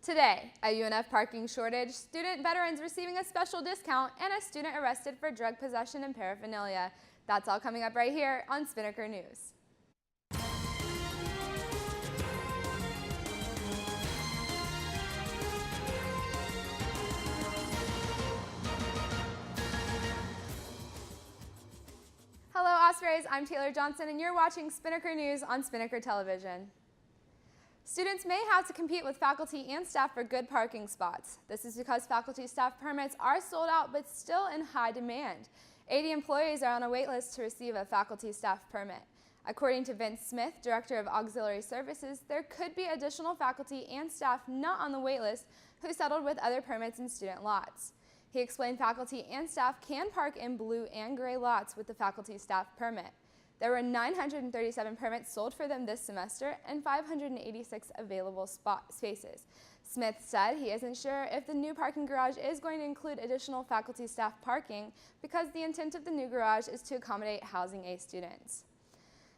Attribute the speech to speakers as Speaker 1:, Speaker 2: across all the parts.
Speaker 1: Today, a UNF parking shortage, student veterans receiving a special discount, and a student arrested for drug possession and paraphernalia. That's all coming up right here on Spinnaker News. Hello Ospreys, I'm Taylor Johnson and you're watching Spinnaker News on Spinnaker Television. Students may have to compete with faculty and staff for good parking spots. This is because faculty staff permits are sold out but still in high demand. 80 employees are on a wait list to receive a faculty staff permit. According to Vince Smith, Director of Auxiliary Services, there could be additional faculty and staff not on the wait list who settled with other permits in student lots. He explained faculty and staff can park in blue and gray lots with the faculty staff permit. There were 937 permits sold for them this semester and 586 available spaces. Smith said he isn't sure if the new parking garage is going to include additional faculty staff parking because the intent of the new garage is to accommodate Housing A students.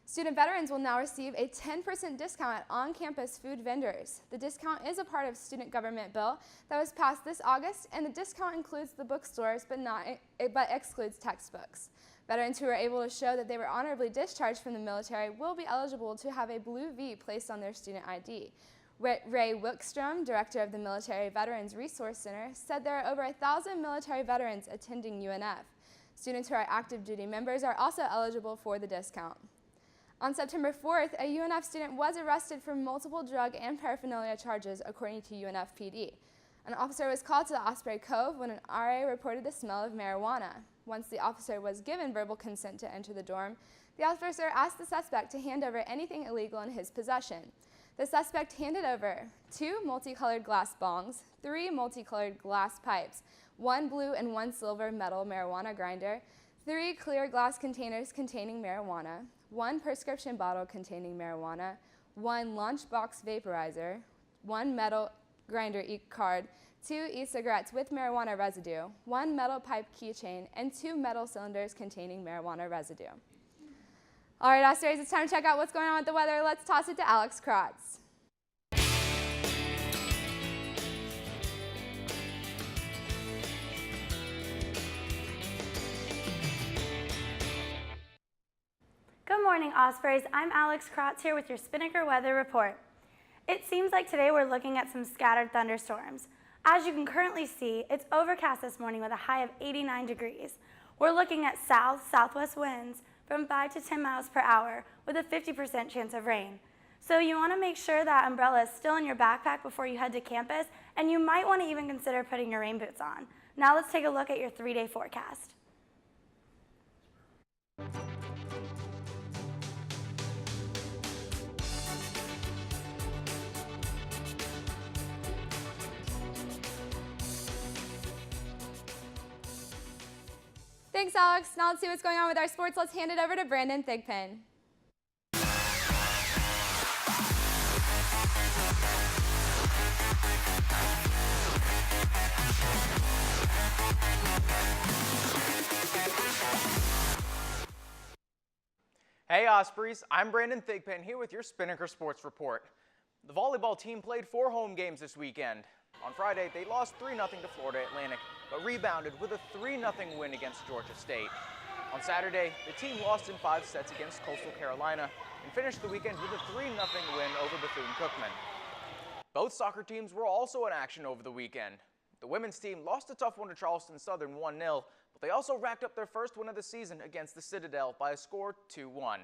Speaker 1: Student veterans will now receive a 10% discount at on-campus food vendors. The discount is a part of student government bill that was passed this August, and the discount includes the bookstores but excludes textbooks. Veterans who are able to show that they were honorably discharged from the military will be eligible to have a blue V placed on their student ID. Ray Wickstrom, director of the Military Veterans Resource Center, said there are over 1,000 military veterans attending UNF. Students who are active duty members are also eligible for the discount. On September 4th, a UNF student was arrested for multiple drug and paraphernalia charges, according to UNF PD. An officer was called to the Osprey Cove when an RA reported the smell of marijuana. Once the officer was given verbal consent to enter the dorm, the officer asked the suspect to hand over anything illegal in his possession. The suspect handed over 2 multicolored glass bongs, 3 multicolored glass pipes, 1 blue and 1 silver metal marijuana grinder, 3 clear glass containers containing marijuana, 1 prescription bottle containing marijuana, 1 lunchbox vaporizer, 1 metal grinder e-card, 2 e-cigarettes with marijuana residue, 1 metal pipe keychain, and 2 metal cylinders containing marijuana residue. All right, Ospreys, it's time to check out what's going on with the weather. Let's toss it to Alex Kratz.
Speaker 2: Good morning, Ospreys. I'm Alex Kratz here with your Spinnaker Weather Report. It seems like today we're looking at some scattered thunderstorms. As you can currently see, it's overcast this morning with a high of 89 degrees. We're looking at south-southwest winds from 5 to 10 miles per hour with a 50% chance of rain. So you want to make sure that umbrella is still in your backpack before you head to campus, and you might want to even consider putting your rain boots on. Now let's take a look at your 3-day forecast.
Speaker 1: Thanks, Alex. Now let's see what's going on with our sports. Let's hand it over to Brandon Thigpen.
Speaker 3: Hey Ospreys, I'm Brandon Thigpen here with your Spinnaker Sports Report. The volleyball team played 4 home games this weekend. On Friday, they lost 3-0 to Florida Atlantic, but rebounded with a 3-0 win against Georgia State. On Saturday, the team lost in 5 sets against Coastal Carolina and finished the weekend with a 3-0 win over Bethune-Cookman. Both soccer teams were also in action over the weekend. The women's team lost a tough one to Charleston Southern 1-0, but they also racked up their first win of the season against the Citadel by a score 2-1.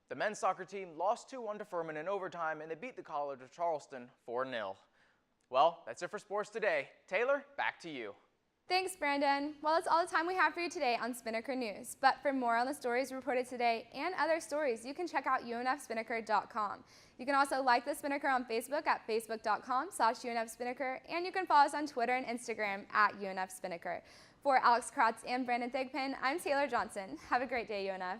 Speaker 3: The men's soccer team lost 2-1 to Furman in overtime, and they beat the College of Charleston 4-0. Well, that's it for sports today. Taylor, back to you.
Speaker 1: Thanks, Brandon. Well, that's all the time we have for you today on Spinnaker News. But for more on the stories reported today and other stories, you can check out unfspinnaker.com. You can also like the Spinnaker on Facebook at facebook.com/UNFSpinnaker, and you can follow us on Twitter and Instagram at UNFSpinnaker. For Alex Kratz and Brandon Thigpen, I'm Taylor Johnson. Have a great day, UNF.